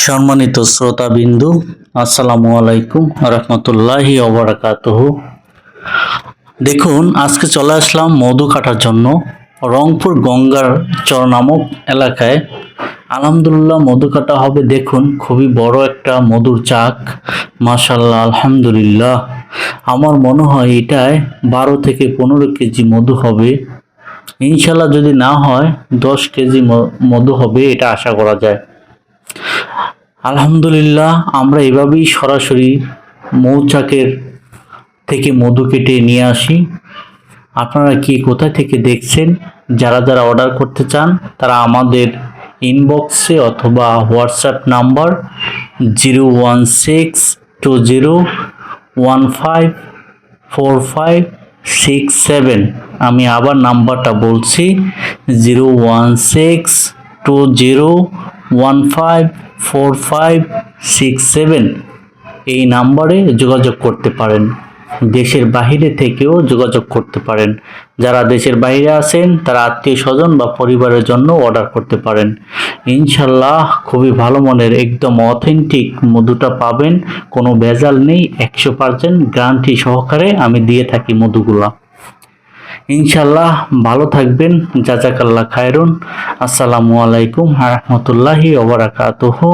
সম্মানিত শ্রোতাবিন্দু, আসসালামু আলাইকুম রহমতুল্লাহি ওবারাকাতুহু। দেখুন, আজকে চলে আসলাম মধু কাটার জন্য রংপুর গঙ্গার চর নামক এলাকায়। আলহামদুলিল্লাহ, মধু কাটা হবে। দেখুন, খুবই বড় একটা মধুর চাক। মাশাআল্লাহ, আলহামদুলিল্লাহ। আমার মনে হয় এটায় 12 থেকে 15 কেজি মধু হবে। ইনশাল্লাহ যদি না হয় 10 কেজি মধু হবে, এটা আশা করা যায়। আলহামদুলিল্লাহ, আমরা এভাবেই সরাসরি মৌচাকের থেকে মধু কেটে নিয়ে আসি। আপনারা কি কোথা থেকে দেখছেন? যারা যারা অর্ডার করতে চান তারা আমাদের ইনবক্সে অথবা হোয়াটসঅ্যাপ নাম্বার 01620154567। আমি আবার নাম্বারটা বলছি, 01620154567। এই নাম্বারে যোগাযোগ করতে পারেন। দেশের বাহিরে থেকেও যোগাযোগ করতে পারেন। যারা দেশের বাইরে আছেন তারা আত্মীয় স্বজন বা পরিবারের জন্য অর্ডার করতে পারেন। ইনশাল্লাহ খুবই ভালো মানের একদম অথেন্টিক মধুটা পাবেন। কোনো ভেজাল নেই, 100% গ্যারান্টি সহকারে আমি দিয়ে থাকি মধুগুলা। ইনশাল্লাহ ভালো থাকবেন। জাযাকাল্লাহ খায়রুন। আসসালামু আলাইকুম ওয়া রাহমাতুল্লাহি ওয়া বারাকাতুহু।